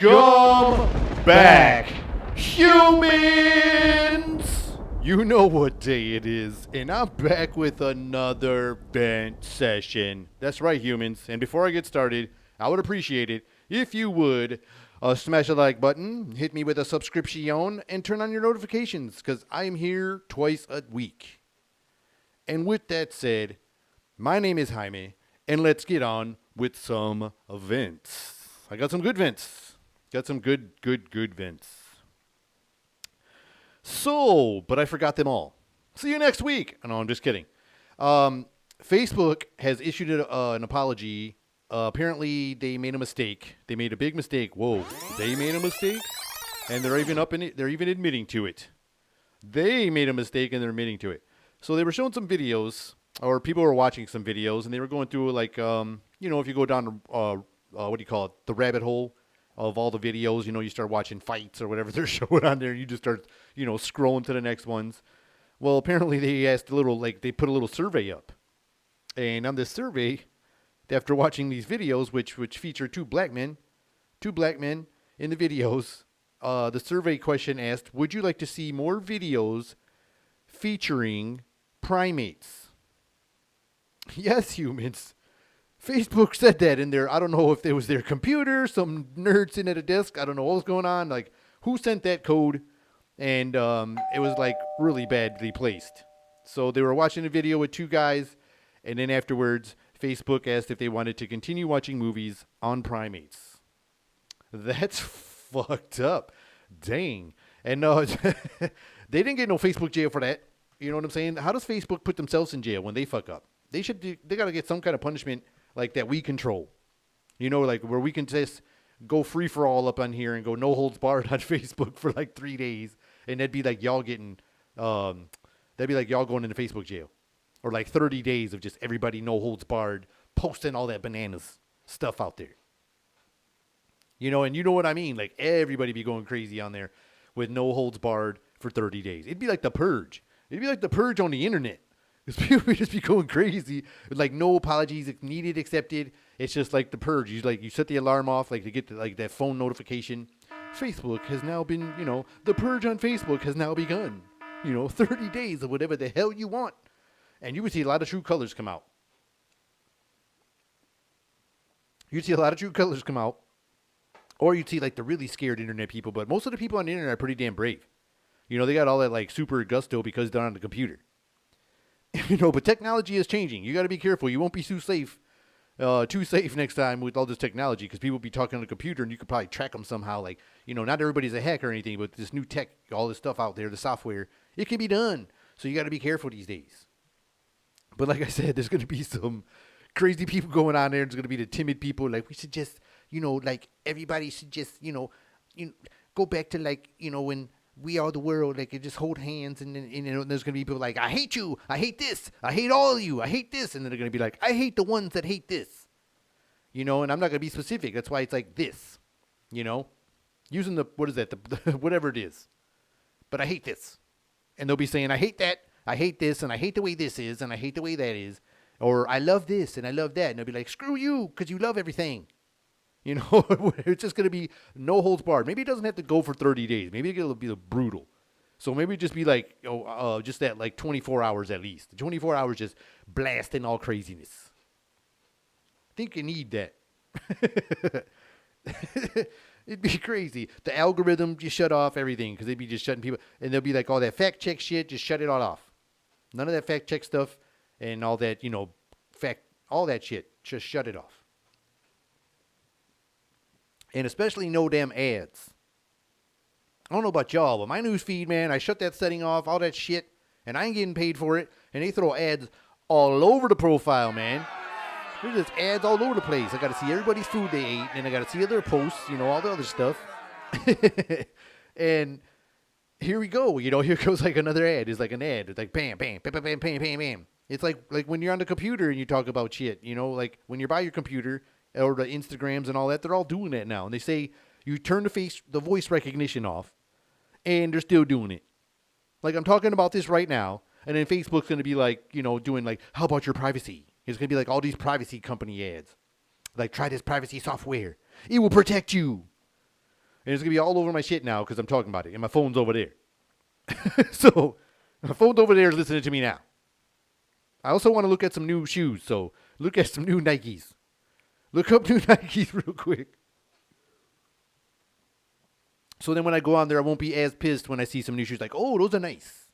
Welcome back, humans! You know what day it is, and I'm back with another vent session. That's right, humans. And before I get started, I would appreciate it if you would smash the like button, hit me with a subscription, and turn on your notifications, because I am here twice a week. And with that said, my name is Jaime, and let's get on with some vents. I got some good vents. Got some good vents. So, but I forgot them all. See you next week. No, I'm just kidding. Facebook has issued an apology. Apparently, they made a mistake. They made a big mistake. Whoa, they made a mistake, and they're even they're even admitting to it. They made a mistake, and they're admitting to it. So they were showing some videos, or people were watching some videos, and they were going through like, if you go down what do you call it, the rabbit hole of all the videos, you start watching fights or whatever they're showing on there. You just start, scrolling to the next ones. Well, apparently they asked they put a little survey up. And on this survey, after watching these videos, which feature two black men in the videos, the survey question asked, would you like to see more videos featuring primates? Yes, humans. Facebook said that in there. I don't know if it was their computer, some nerd sitting at a desk. I don't know what was going on. Like, who sent that code? And it was like really badly placed. So they were watching a video with two guys, and then afterwards, Facebook asked if they wanted to continue watching movies on primates. That's fucked up. Dang. And they didn't get no Facebook jail for that. You know what I'm saying? How does Facebook put themselves in jail when they fuck up? They got to get some kind of punishment like that we control. Like where we can just go free for all up on here and go no holds barred on Facebook for like 3 days. And that'd be like y'all going into Facebook jail. Or like 30 days of just everybody no holds barred posting all that bananas stuff out there. And you know what I mean? Like everybody be going crazy on there with no holds barred for 30 days. It'd be like the purge. It'd be like the purge on the internet. Because people would just be going crazy. Like no apologies needed, accepted. It's just like the purge. You set the alarm off to get that phone notification. Facebook has now been, the purge on Facebook has now begun. 30 days of whatever the hell you want. And you would see a lot of true colors come out. You'd see a lot of true colors come out. Or you'd see like the really scared internet people. But most of the people on the internet are pretty damn brave. They got all that like super gusto because they're on the computer. But technology is changing. You got to be careful. You won't be too safe next time with all this technology because people will be talking on the computer and you could probably track them somehow. Like, not everybody's a hacker or anything, but this new tech, all this stuff out there, the software, it can be done. So you got to be careful these days. But like I said, there's going to be some crazy people going on there. There's going to be the timid people. Like, we should just, everybody should just, go back to when we are the world, just hold hands, and then there's going to be people like, I hate you, I hate this, I hate all of you, I hate this, and then they're going to be like, I hate the ones that hate this, and I'm not going to be specific, that's why it's like this, using the, what is that, the whatever it is, but I hate this, and they'll be saying, I hate that, I hate this, and I hate the way this is, and I hate the way that is, or I love this, and I love that, and they'll be like, screw you, because you love everything. It's just going to be no holds barred. Maybe it doesn't have to go for 30 days. Maybe it'll be brutal. So maybe just be like, just that like 24 hours at least. 24 hours just blasting all craziness. I think you need that. It'd be crazy. The algorithm just shut off everything because they'd be just shutting people. And they'll be like, all that fact check shit, just shut it all off. None of that fact check stuff and all that, all that shit. Just shut it off. And especially no damn ads. I don't know about y'all, but my news feed, man, I shut that setting off, all that shit, and I ain't getting paid for it. And they throw ads all over the profile, man. There's just ads all over the place. I got to see everybody's food they ate, and I got to see other posts, all the other stuff. And here we go. Here goes like another ad. It's like an ad. It's like bam, bam, bam, bam, bam, bam, bam, bam. It's like when you're on the computer and you talk about shit, like when you're by your computer, or the Instagrams and all that, they're all doing that now. And they say you turn the voice recognition off, and they're still doing it. Like I'm talking about this right now, and then Facebook's going to be like, doing like, how about your privacy? It's going to be like all these privacy company ads. Like, try this privacy software. It will protect you. And it's going to be all over my shit now because I'm talking about it. And my phone's over there. So, my phone's over there listening to me now. I also want to look at some new shoes. So, look at some new Nikes. Look up new Nikes real quick. So then when I go on there, I won't be as pissed when I see some new shoes. Like, oh, those are nice.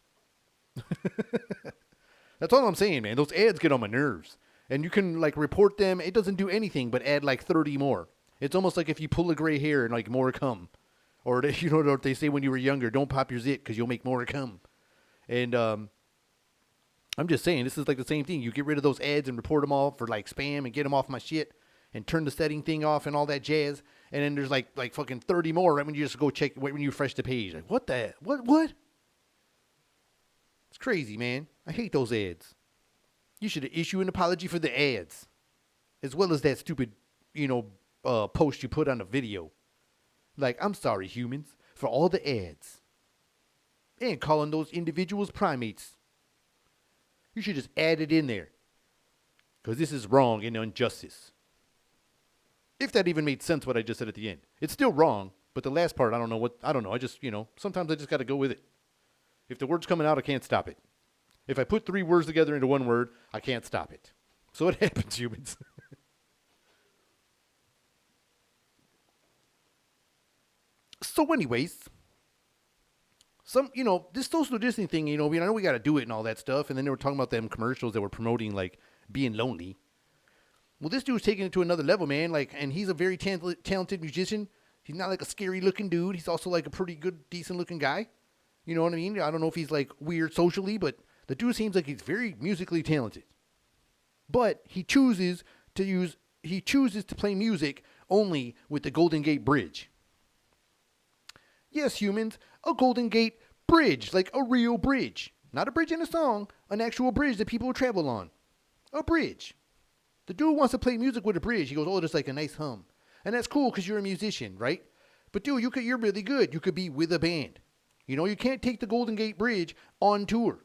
That's all I'm saying, man. Those ads get on my nerves. And you can, like, report them. It doesn't do anything but add, like, 30 more. It's almost like if you pull a gray hair and, like, more come. Or, you know what they say when you were younger, don't pop your zit because you'll make more come. And I'm just saying, this is, like, the same thing. You get rid of those ads and report them all for, like, spam and get them off my shit. And turn the setting thing off and all that jazz. And then there's, like fucking 30 more right when you just go check, right when you refresh the page. Like, what the, what? It's crazy, man. I hate those ads. You should issue an apology for the ads. As well as that stupid, post you put on the video. Like, I'm sorry, humans, for all the ads. And calling those individuals primates. You should just add it in there. Because this is wrong and injustice. If that even made sense what I just said at the end. It's still wrong, but the last part, I don't know. I just, sometimes I just got to go with it. If the word's coming out, I can't stop it. If I put 3 words together into one word, I can't stop it. So it happens, humans. So anyways, this social distancing thing, I know we got to do it and all that stuff. And then they were talking about them commercials that were promoting, like, being lonely. Well, this dude's taking it to another level, man. Like, and he's a very talented musician. He's not like a scary-looking dude. He's also like a pretty good, decent-looking guy. You know what I mean? I don't know if he's like weird socially, but the dude seems like he's very musically talented. But he chooses to play music only with the Golden Gate Bridge. Yes, humans, a Golden Gate Bridge, like a real bridge. Not a bridge in a song, an actual bridge that people travel on. A bridge. The dude wants to play music with a bridge. He goes, oh, just like a nice hum. And that's cool because you're a musician, right? But dude, you're really good. You could be with a band. You can't take the Golden Gate Bridge on tour.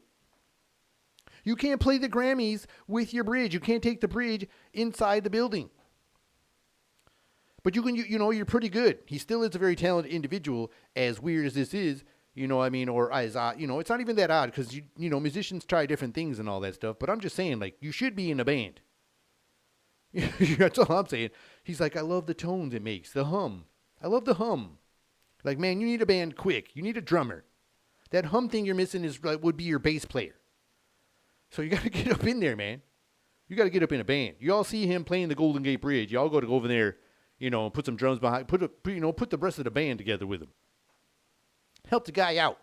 You can't play the Grammys with your bridge. You can't take the bridge inside the building. But you can, you're pretty good. He still is a very talented individual, as weird as this is, or as odd. It's not even that odd because, musicians try different things and all that stuff. But I'm just saying, like, you should be in a band. That's all I'm saying. He's like, I love the tones it makes, the hum. I love the hum. Like, man, you need a band quick. You need a drummer. That hum thing you're missing would be your bass player. So you got to get up in there, man. You got to get up in a band. You all see him playing the Golden Gate Bridge. You all got to go over there, and put some drums behind. Put the rest of the band together with him. Help the guy out.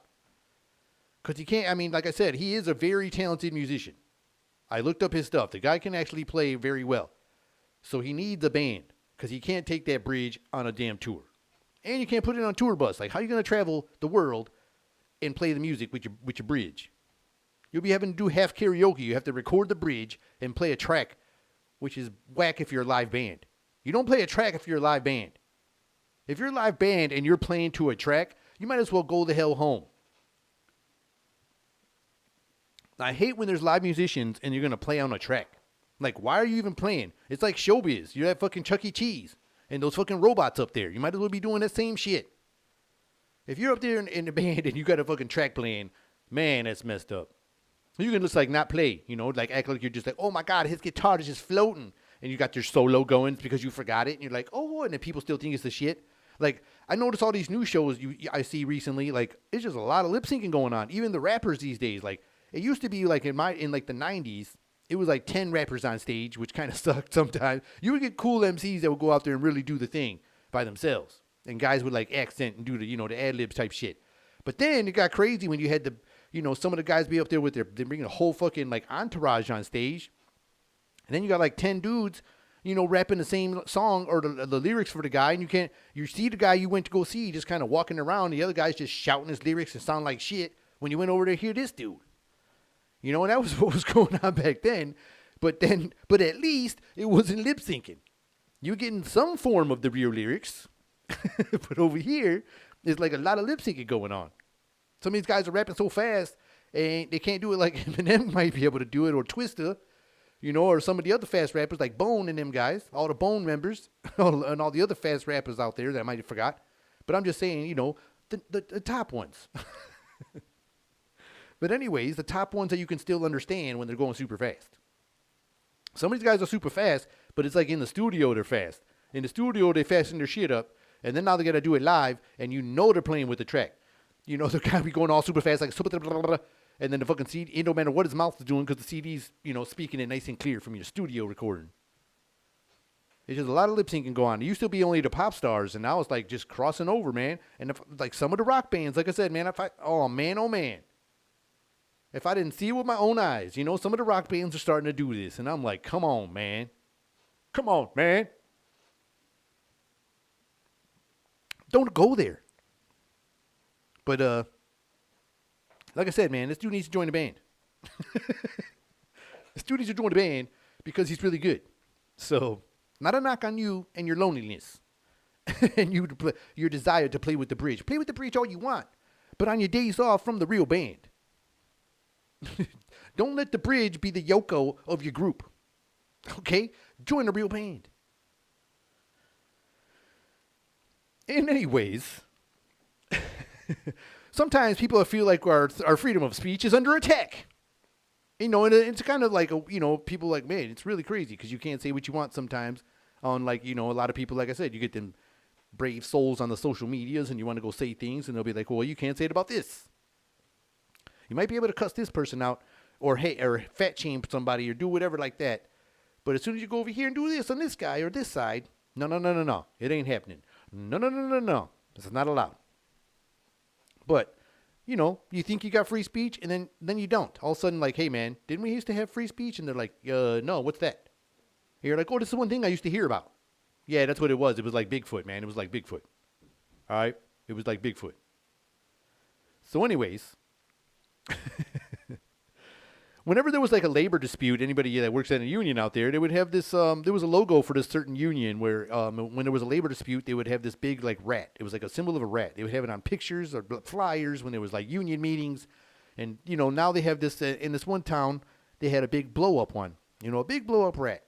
Because he can't. I mean, like I said, he is a very talented musician. I looked up his stuff. The guy can actually play very well. So he needs a band because he can't take that bridge on a damn tour. And you can't put it on a tour bus. Like, how are you going to travel the world and play the music with your bridge? You'll be having to do half karaoke. You have to record the bridge and play a track, which is whack if you're a live band. You don't play a track if you're a live band. If you're a live band and you're playing to a track, you might as well go the hell home. I hate when there's live musicians and you're going to play on a track. Like, why are you even playing? It's like showbiz. You're at fucking Chuck E. Cheese and those fucking robots up there. You might as well be doing that same shit. If you're up there in the band and you got a fucking track playing, man, that's messed up. You can just like not play, like act like you're just like, oh my God, his guitar is just floating. And you got your solo going because you forgot it. And you're like, oh, and then people still think it's the shit. Like, I notice all these new shows I see recently, like, it's just a lot of lip syncing going on. Even the rappers these days, like, it used to be like in like the 90s, it was like 10 rappers on stage, which kind of sucked sometimes. You would get cool MCs that would go out there and really do the thing by themselves. And guys would like accent and do the, the ad-libs type shit. But then it got crazy when you had the, some of the guys be up there with they're bringing a whole fucking like entourage on stage. And then you got like 10 dudes, rapping the same song or the lyrics for the guy. And you see the guy you went to go see just kind of walking around. The other guy's just shouting his lyrics and sound like shit when you went over there to hear this dude. And that was what was going on back then. But at least it wasn't lip syncing. You're getting some form of the real lyrics. But over here, there's like a lot of lip syncing going on. Some of these guys are rapping so fast, and they can't do it like Eminem might be able to do it, or Twista, or some of the other fast rappers like Bone and them guys, all the Bone members, and all the other fast rappers out there that I might have forgot. But I'm just saying, the top ones. But anyways, the top ones that you can still understand when they're going super fast. Some of these guys are super fast, but it's like in the studio they're fast. In the studio they fasten their shit up, and then now they got to do it live, and they're playing with the track. They're going to be going all super fast, like super, blah, blah, blah, and then the fucking CD, it don't matter what his mouth is doing because the CD's, speaking it nice and clear from your studio recording. It's just a lot of lip syncing go on. It used to be only the pop stars, and now it's like just crossing over, man. And like some of the rock bands, like I said, man, oh man. If I didn't see it with my own eyes, some of the rock bands are starting to do this. And I'm like, come on, man. Come on, man. Don't go there. But, like I said, man, this dude needs to join the band. This dude needs to join the band because he's really good. So, not a knock on you and your loneliness. And your desire to play with the bridge. Play with the bridge all you want. But on your days off from the real band. Don't let the bridge be the Yoko of your group. Okay? Join the real band. And anyways, sometimes people feel like our freedom of speech is under attack. And it's kind of like, people like, man, it's really crazy because you can't say what you want sometimes on like, a lot of people, like I said, you get them brave souls on the social medias and you want to go say things and they'll be like, well, you can't say it about this. You might be able to cuss this person out or fat shame somebody or do whatever like that. But as soon as you go over here and do this on this guy or this side, no. It ain't happening. No. This is not allowed. But, you think you got free speech and then you don't. All of a sudden, like, hey, man, didn't we used to have free speech? And they're like, no, what's that? And you're like, oh, this is one thing I used to hear about. Yeah, that's what it was. It was like Bigfoot, man. It was like Bigfoot. All right? It was like Bigfoot. So anyways, whenever there was like a labor dispute, anybody that works at a union out there, they would have this, there was a logo for this certain union where when there was a labor dispute, they would have this big like rat. It was like a symbol of a rat. They would have it on pictures or flyers when there was like union meetings. And, now they have this, in this one town, they had a big blow up one, a big blow up rat.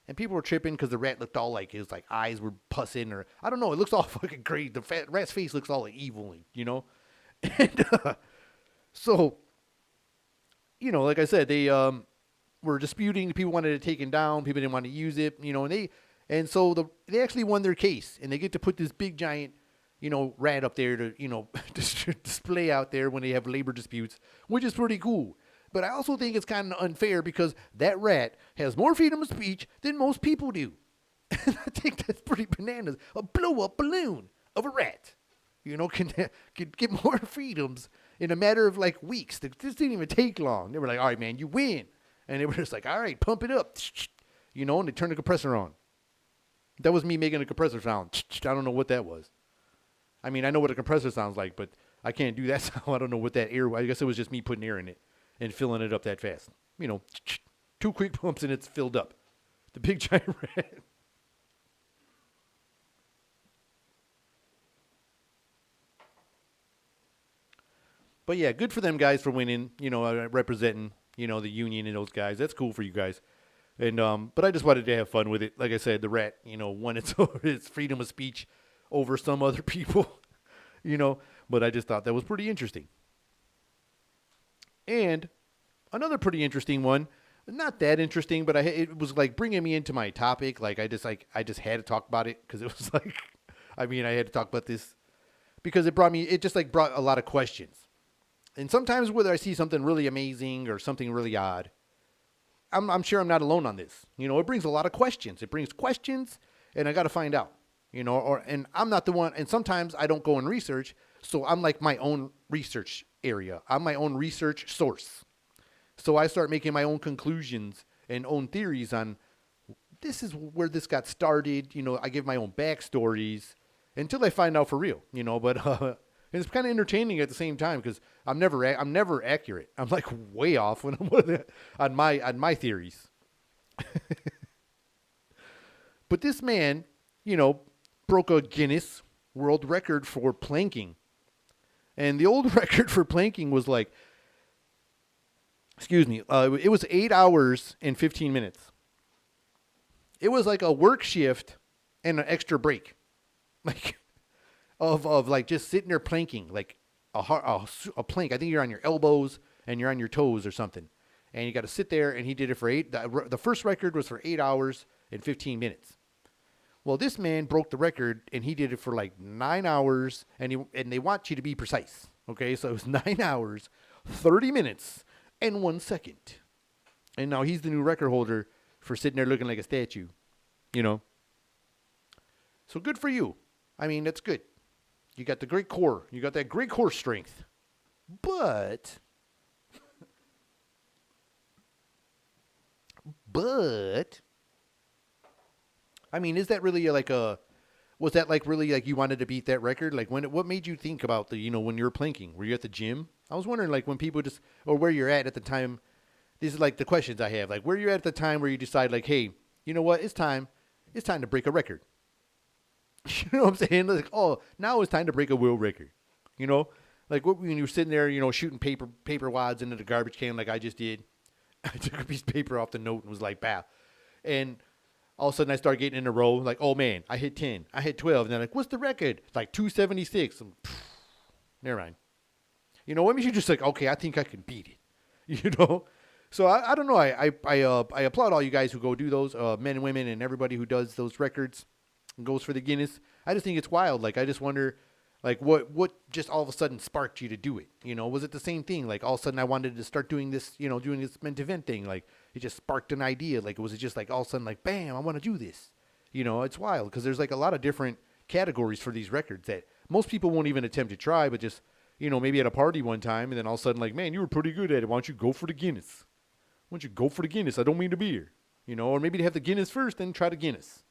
And people were tripping because the rat looked all like, his like eyes were pussing or, I don't know, it looks all fucking crazy. The rat's face looks all like evil, And, so, like I said, they were disputing. People wanted it taken down. People didn't want to use it, and so they actually won their case, and they get to put this big giant, rat up there to, display out there when they have labor disputes, which is pretty cool. But I also think it's kind of unfair because that rat has more freedom of speech than most people do. And I think that's pretty bananas. A blow-up balloon of a rat, can get more freedoms in a matter of like weeks. This didn't even take long. They were like, all right, man, you win. And they were just like, all right, pump it up. And they turned the compressor on. That was me making a compressor sound. I don't know what that was. I mean, I know what a compressor sounds like, but I can't do that sound. I don't know what that air was. I guess it was just me putting air in it and filling it up that fast. 2 quick pumps and it's filled up. The big giant rat. But yeah, good for them guys for winning, representing, the union and those guys. That's cool for you guys. And but I just wanted to have fun with it. Like I said, the rat, won its freedom of speech over some other people, But I just thought that was pretty interesting. And another pretty interesting one, not that interesting, but it was like bringing me into my topic. Like I just had to talk about it because it was like, I had to talk about this because it brought a lot of questions. And sometimes whether I see something really amazing or something really odd, I'm sure I'm not alone on this. It brings a lot of questions. It brings questions, and I got to find out. And I'm not the one. And sometimes I don't go and research, so I'm like my own research area. I'm my own research source. So I start making my own conclusions and own theories on this is where this got started. I give my own backstories until I find out for real. But it's kind of entertaining at the same time because I'm never accurate. I'm like way off when I'm on my theories. But this man, broke a Guinness world record for planking. And the old record for planking was like, it was 8 hours and 15 minutes. It was like a work shift and an extra break. Like, of like just sitting there planking, like a plank. I think you're on your elbows and you're on your toes or something. And you got to sit there, and he did it for the first record was for 8 hours and 15 minutes. Well, this man broke the record, and he did it for like 9 hours, and they want you to be precise. Okay, so it was 9 hours, 30 minutes, and 1 second. And now he's the new record holder for sitting there looking like a statue, you know. So good for you. I mean, that's good. You got the great core. You got that great core strength. But, I mean, is that really was that like really like you wanted to beat that record? Like what made you think about when you were planking? Were you at the gym? I was wondering like when people or where you're at the time. These are like the questions I have. Like where you're at the time where you decide like, hey, you know what? It's time to break a record. You know what I'm saying? Like, oh, now it's time to break a world record. You know? Like when you were sitting there, shooting paper wads into the garbage can like I just did. I took a piece of paper off the note and was like, bah. And all of a sudden I started getting in a row. Like, oh, man, I hit 10. I hit 12. And they're like, what's the record? It's like 276. Never mind. What makes you just like, okay, I think I can beat it. So I don't know. I applaud all you guys who go do those, men and women and everybody who does those records and goes for the Guinness. I just think it's wild. Like, I just wonder, like, what just all of a sudden sparked you to do it? Was it the same thing? Like, all of a sudden I wanted to start doing this, doing this meant event thing. Like, it just sparked an idea. Like, was it just like all of a sudden, like, bam, I want to do this? It's wild because there's like a lot of different categories for these records that most people won't even attempt to try, but just, maybe at a party one time and then all of a sudden, like, man, you were pretty good at it. Why don't you go for the Guinness? Why don't you go for the Guinness? I don't mean to be here. Or maybe to have the Guinness first, then try the Guinness.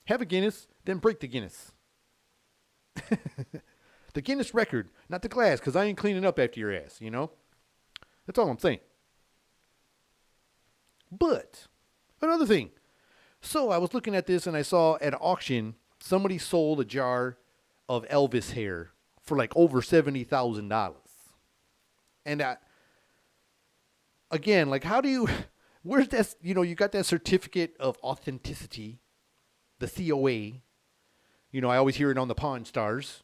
Have a Guinness, then break the Guinness. The Guinness record, not the glass, because I ain't cleaning up after your ass, That's all I'm saying. But, another thing. So, I was looking at this and I saw at an auction, somebody sold a jar of Elvis hair for like over $70,000. And again, like how do you, where's that, you got that certificate of authenticity, the COA. I always hear it on the Pawn Stars.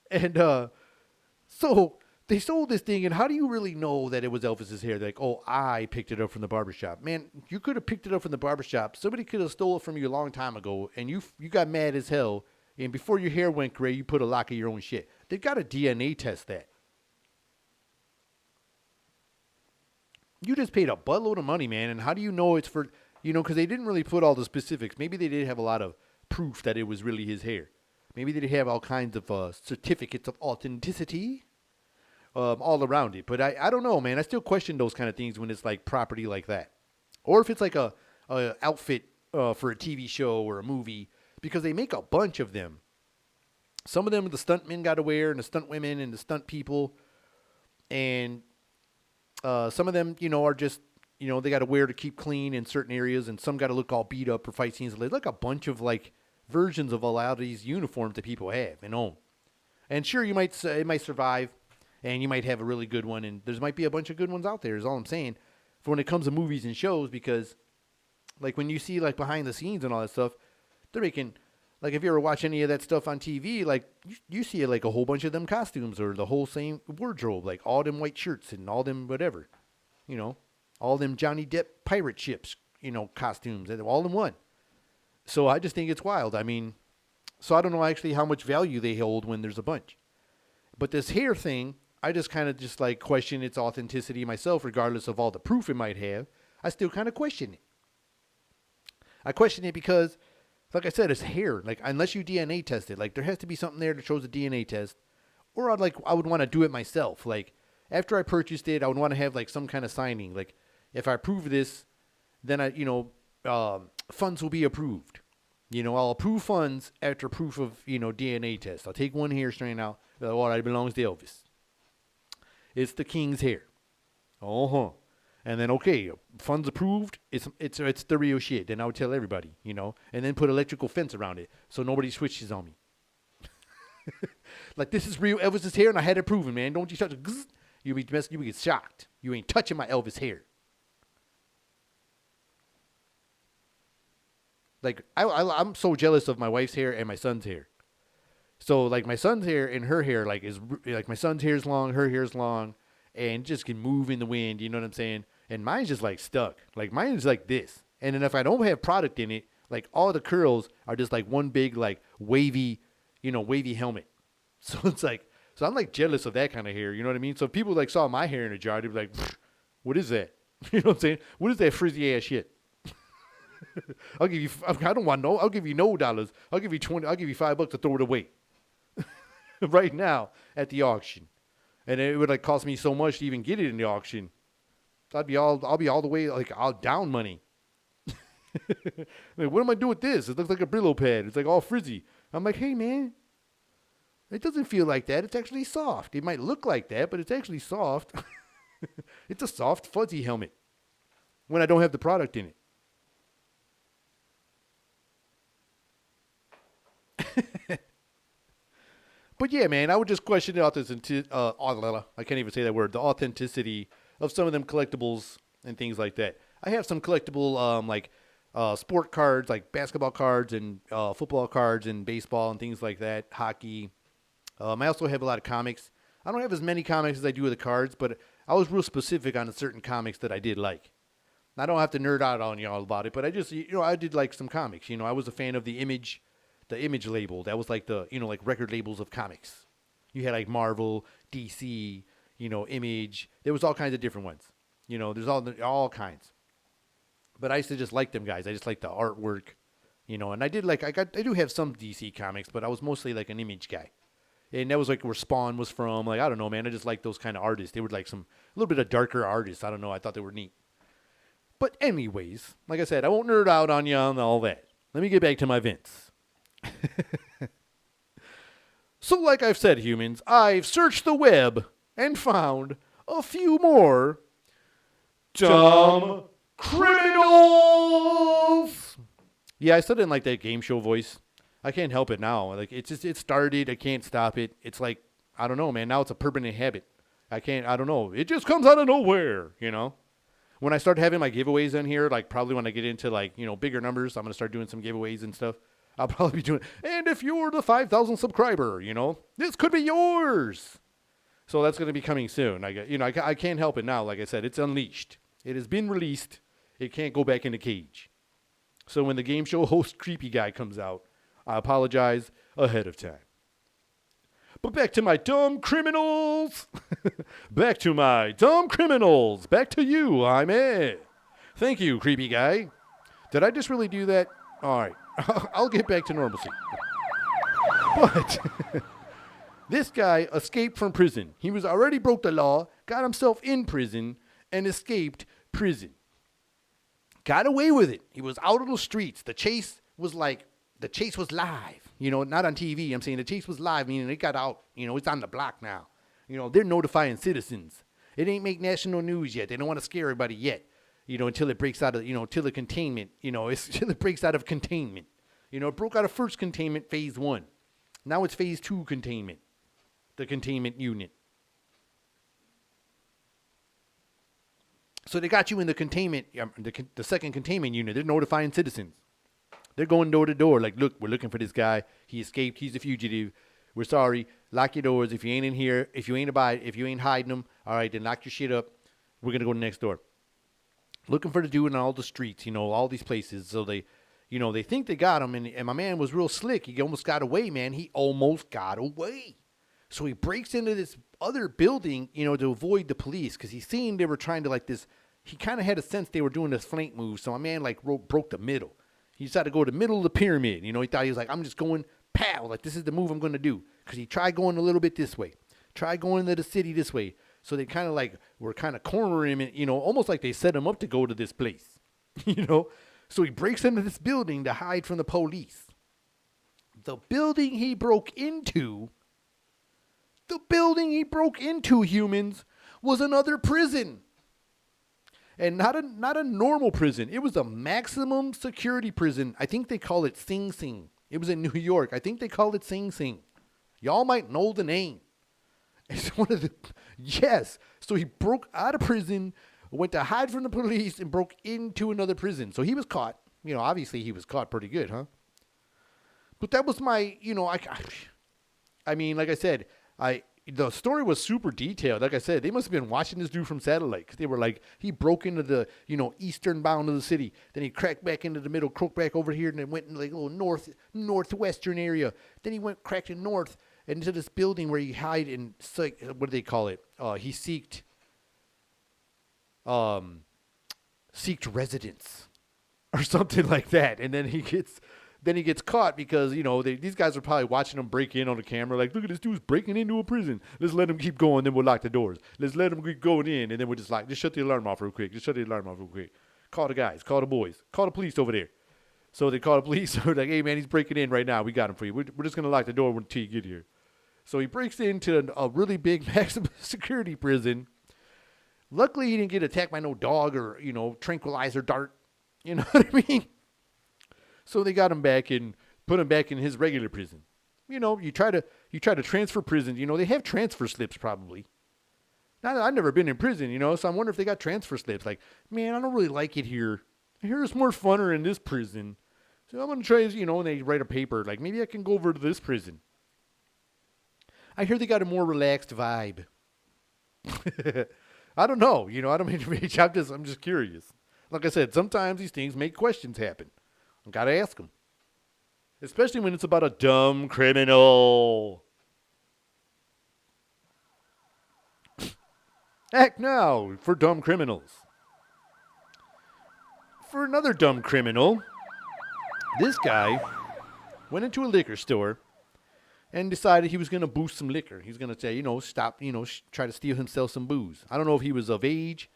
And so they sold this thing, and how do you really know that it was Elvis's hair? They're like, oh, I picked it up from the barbershop. Man, you could have picked it up from the barbershop. Somebody could have stole it from you a long time ago, and you got mad as hell, and before your hair went gray, you put a lock of your own shit. They got to DNA test that. You just paid a buttload of money, man, and how do you know it's for... because they didn't really put all the specifics. Maybe they did have a lot of proof that it was really his hair. Maybe they did have all kinds of certificates of authenticity all around it. But I don't know, man. I still question those kind of things when it's like property like that. Or if it's like a outfit for a TV show or a movie, because they make a bunch of them. Some of them the stuntmen got to wear, and the stunt women and the stunt people. And some of them, are just... they got to wear to keep clean in certain areas, and some got to look all beat up for fight scenes. There's like a bunch of like versions of a lot of these uniforms that people have and own. And sure, it might survive, and you might have a really good one, and there might be a bunch of good ones out there. Is all I'm saying. For when it comes to movies and shows, because like when you see like behind the scenes and all that stuff, they're making like if you ever watch any of that stuff on TV, like you see like a whole bunch of them costumes or the whole same wardrobe, like all them white shirts and all them whatever, all them Johnny Depp pirate ships, costumes, all in one. So I just think it's wild. I mean, so I don't know actually how much value they hold when there's a bunch. But this hair thing, I just kind of just like question its authenticity myself, regardless of all the proof it might have. I still kind of question it. I question it because, like I said, it's hair. Like unless you DNA test it, like there has to be something there that shows a DNA test, or I would want to do it myself. Like after I purchased it, I would want to have like some kind of signing. Like if I approve this, then funds will be approved. I'll approve funds after proof of, DNA test. I'll take one hair strand out. All right, it belongs to Elvis. It's the king's hair. And then, okay, funds approved. It's the real shit. Then I would tell everybody, and then put electrical fence around it so nobody switches on me. Like, this is real Elvis's hair, and I had it proven, man. Don't you touch it. You get shocked. You ain't touching my Elvis hair. Like I'm so jealous of my wife's hair and my son's hair. So like my son's hair and her hair like is like my son's hair's long, her hair's long, and just can move in the wind. You know what I'm saying? And mine's just like stuck. Like mine's like this. And then if I don't have product in it, like all the curls are just like one big like wavy, wavy helmet. So it's like, so I'm like jealous of that kind of hair. You know what I mean? So if people like saw my hair in a jar, they'd be like, what is that? You know what I'm saying? What is that frizzy ass shit? I'll give you, I don't want no, I'll give you no dollars. I'll give you 20, I'll give you $5 to throw it away right now at the auction. And it would like cost me so much to even get it in the auction. I'll be all the way like I'll down money. Like, what am I doing with this? It looks like a Brillo pad. It's like all frizzy. I'm like, hey man, it doesn't feel like that. It's actually soft. It might look like that, but it's actually soft. It's a soft, fuzzy helmet when I don't have the product in it. But yeah, man, I would just question the I can't even say that word. The authenticity of some of them collectibles and things like that. I have some collectible sport cards, like basketball cards and football cards and baseball and things like that. Hockey. I also have a lot of comics. I don't have as many comics as I do with the cards, but I was real specific on the certain comics that I did like. I don't have to nerd out on y'all about it, but I just, I did like some comics. I was a fan of the Image label. That was like the, like record labels of comics. You had like Marvel, DC, Image. There was all kinds of different ones. There's all kinds. But I used to just like them guys. I just like the artwork, and I do have some DC comics, but I was mostly like an Image guy. And that was like where Spawn was from. Like, I don't know, man. I just like those kind of artists. They were like a little bit of darker artists. I don't know. I thought they were neat. But anyways, like I said, I won't nerd out on you on all that. Let me get back to my Vince. So like I've said, humans, I've searched the web and found a few more dumb criminals. Yeah, I still didn't like that game show voice. I can't help it now. Like it started. I can't stop it. It's like, I don't know, man. Now it's a permanent habit. I don't know. It just comes out of nowhere, When I start having my giveaways in here, like probably when I get into like, bigger numbers, I'm going to start doing some giveaways and stuff. I'll probably be doing, and if you're the 5,000 subscriber, this could be yours. So that's going to be coming soon. I can't help it now. Like I said, it's unleashed. It has been released. It can't go back in the cage. So when the game show host creepy guy comes out, I apologize ahead of time. But back to my dumb criminals. Back to my dumb criminals. Back to you, I'm Ed. Thank you, creepy guy. Did I just really do that? All right. I'll get back to normalcy. But this guy escaped from prison. He was already broke the law, got himself in prison, and escaped prison. Got away with it. He was out on the streets. The chase was live. Not on TV. I'm saying the chase was live, meaning it got out. It's on the block now. They're notifying citizens. It ain't make national news yet. They don't want to scare everybody yet. Until it breaks out of, until the containment, until it breaks out of containment. It broke out of first containment, phase 1. Now it's phase 2 containment. The containment unit. So they got you in the containment, the second containment unit. They're notifying citizens. They're going door to door. Like, look, we're looking for this guy. He escaped. He's a fugitive. We're sorry. Lock your doors. If you ain't in here, if you ain't hiding them, all right, then lock your shit up. We're going to go to next door. Looking for the dude on all the streets, all these places. So they think they got him. And my man was real slick. He almost got away, man. He almost got away. So he breaks into this other building, to avoid the police. Because he seen they were trying to like this. He kind of had a sense they were doing this flank move. So my man like broke the middle. He decided to go to the middle of the pyramid. He thought he was like, I'm just going, pow. Like, this is the move I'm going to do. Because he tried going a little bit this way. Tried going into the city this way. So they kind of like were kind of cornering him, almost like they set him up to go to this place, So he breaks into this building to hide from the police. The building he broke into, humans, was another prison. And not a normal prison. It was a maximum security prison. I think they call it Sing Sing. It was in New York. I think they call it Sing Sing. Y'all might know the name. It's one of the... Yes. So he broke out of prison, went to hide from the police, and broke into another prison. So he was caught. Obviously he was caught pretty good, huh? But that was my, I mean, like I said, the story was super detailed. Like I said, they must have been watching this dude from satellite because they were like, he broke into the, eastern bound of the city. Then he cracked back into the middle, croaked back over here, and then went in like a little northwestern area. Then he went cracking north into this building where he hide and, like, what do they call it? He seeked residence or something like that. And then he gets caught because, these guys are probably watching him break in on the camera. Like, look at this dude's breaking into a prison. Let's let him keep going. Then we'll lock the doors. Let's let him keep going in. And then we'll just shut the alarm off real quick. Call the guys. Call the boys. Call the police over there. So they call the police. They're like, hey, man, he's breaking in right now. We got him for you. We're just going to lock the door until you get here. So he breaks into a really big maximum security prison. Luckily, he didn't get attacked by no dog or, tranquilizer dart. You know what I mean? So they got him back and put him back in his regular prison. You try to transfer prisons. They have transfer slips probably. Now, I've never been in prison, so I wonder if they got transfer slips. Like, man, I don't really like it here. I hear it's more funner in this prison. So I'm going to try, and they write a paper. Like, maybe I can go over to this prison. I hear they got a more relaxed vibe. I don't know. I don't mean to be. I'm just curious. Like I said, sometimes these things make questions happen. I gotta ask them. Especially when it's about a dumb criminal. Act now for dumb criminals. For another dumb criminal, this guy went into a liquor store and decided he was going to boost some liquor. He's going to say, stop, try to steal himself some booze. I don't know if he was of age.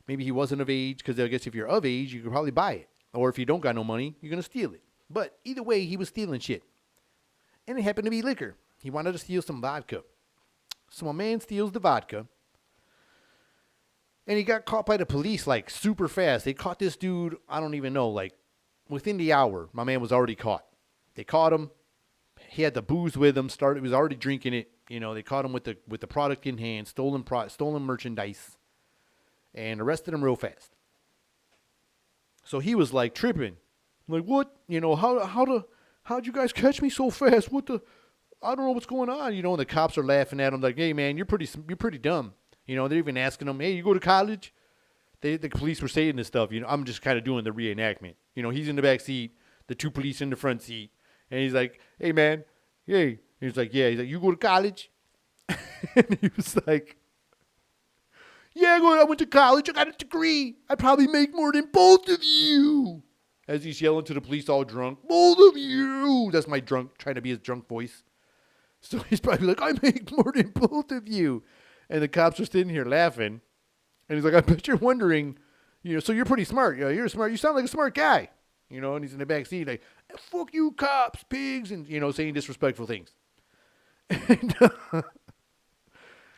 Maybe he wasn't of age, because I guess if you're of age, you could probably buy it. Or if you don't got no money, you're going to steal it. But either way, he was stealing shit. And it happened to be liquor. He wanted to steal some vodka. So my man steals the vodka. And he got caught by the police, like, super fast. They caught this dude, I don't even know, like, within the hour, my man was already caught. They caught him. He had the booze with him. He was already drinking it. They caught him with the product in hand, stolen merchandise, and arrested him real fast. So he was like tripping, like, what? How'd you guys catch me so fast? I don't know what's going on. And the cops are laughing at him like, hey man, you're pretty dumb. They're even asking him, hey, you go to college? The police were saying this stuff. I'm just kind of doing the reenactment. He's in the back seat, the two police in the front seat. And he's like, hey, man, hey. He's like, yeah. He's like, you go to college? And he was like, yeah, I went to college. I got a degree. I probably make more than both of you. As he's yelling to the police all drunk, both of you. That's my trying to be his drunk voice. So he's probably like, I make more than both of you. And the cops are sitting here laughing. And he's like, I bet you're wondering, so you're pretty smart. Yeah, you're smart. You sound like a smart guy. And he's in the back seat like, fuck you cops, pigs, and, saying disrespectful things. And,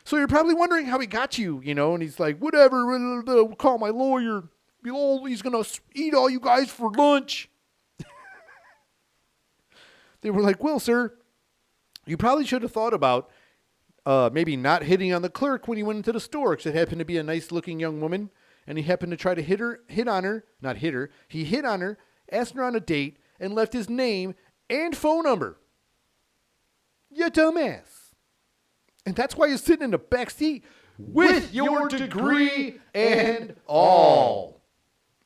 so you're probably wondering how he got you, and he's like, whatever, we'll call my lawyer. He's going to eat all you guys for lunch. They were like, well, sir, you probably should have thought about maybe not hitting on the clerk when he went into the store, because it happened to be a nice-looking young woman, and he happened to try to hit on her, asked her on a date, and left his name and phone number. You dumbass. And that's why you're sitting in the back seat with your degree and all.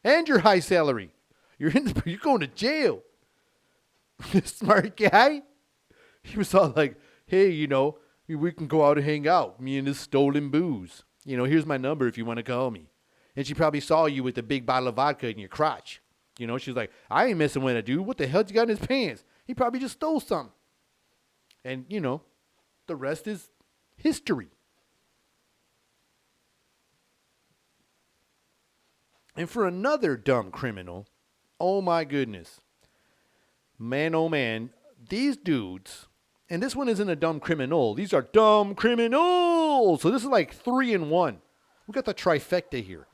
And your high salary. You're going to jail. Smart guy. He was all like, hey, we can go out and hang out. Me and this stolen booze. Here's my number if you want to call me. And she probably saw you with a big bottle of vodka in your crotch. She's like, I ain't messing with a dude. What the hell's he got in his pants? He probably just stole something. And, the rest is history. And for another dumb criminal, oh my goodness. Man, oh man, these dudes, and this one isn't a dumb criminal. These are dumb criminals. So this is like 3 in 1. We got the trifecta here.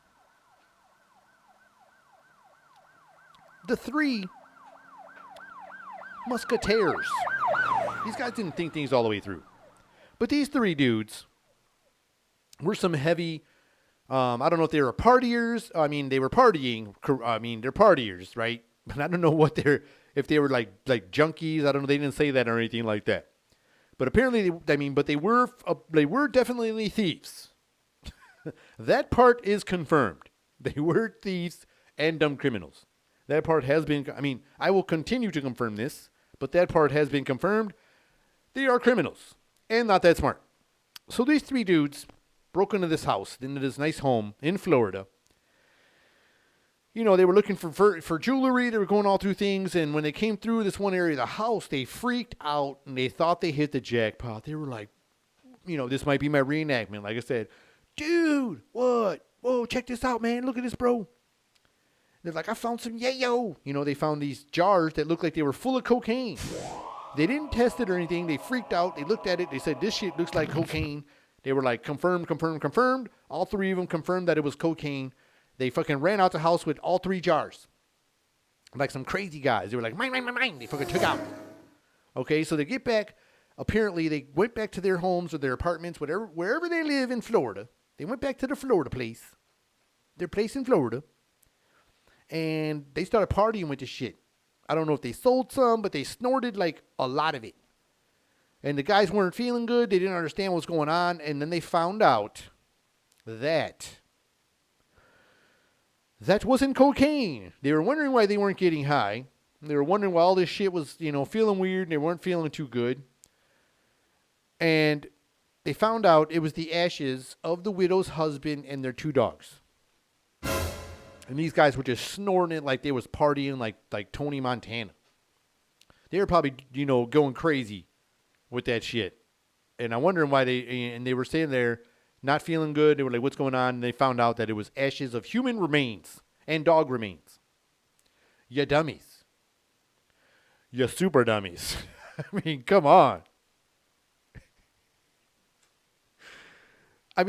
The 3 musketeers. These guys didn't think things all the way through. But these 3 dudes were some heavy, I don't know if they were partiers. I mean, they were partying. I mean, they're partiers, right? But I don't know what if they were like junkies. I don't know. They didn't say that or anything like that. But apparently, they were definitely thieves. That part is confirmed. They were thieves and dumb criminals. That part has been, I will continue to confirm this, but that part has been confirmed. They are criminals and not that smart. So these three dudes broke into this house, into this nice home in Florida. You know, they were looking for jewelry. They were going all through things. And when they came through this one area of the house, they freaked out and they thought they hit the jackpot. They were like, this might be my reenactment. Like I said, dude, what? Whoa, check this out, man. Look at this, bro. They're like, I found some yayo. They found these jars that looked like they were full of cocaine. They didn't test it or anything. They freaked out. They looked at it. They said, this shit looks like cocaine. They were like, confirmed. All three of them confirmed that it was cocaine. They fucking ran out the house with all three jars. Like some crazy guys. They were like, mine. They fucking took out. Okay, so they get back. Apparently, they went back to their homes or their apartments, wherever they live in Florida. They went back to the Florida place. Their place in Florida. And they started partying with this shit. I don't know if they sold some, but they snorted like a lot of it. And the guys weren't feeling good. They didn't understand what was going on. And then they found out that wasn't cocaine. They were wondering why they weren't getting high. They were wondering why all this shit was, feeling weird and they weren't feeling too good. And they found out it was the ashes of the widow's husband and their two dogs. And these guys were just snorting it like they was partying like Tony Montana. They were probably, going crazy with that shit. And I'm wondering why they were sitting there not feeling good. They were like, what's going on? And they found out that it was ashes of human remains and dog remains. You dummies. You super dummies. Come on. I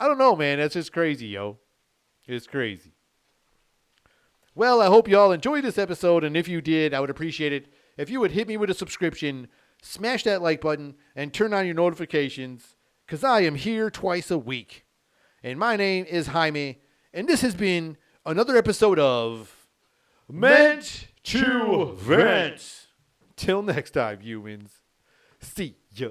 don't know, man. That's just crazy, yo. It's crazy. Well, I hope you all enjoyed this episode, and if you did, I would appreciate it if you would hit me with a subscription, smash that like button, and turn on your notifications, because I am here twice a week. And my name is Jaime, and this has been another episode of Meant to Vent. Till next time, humans. See ya.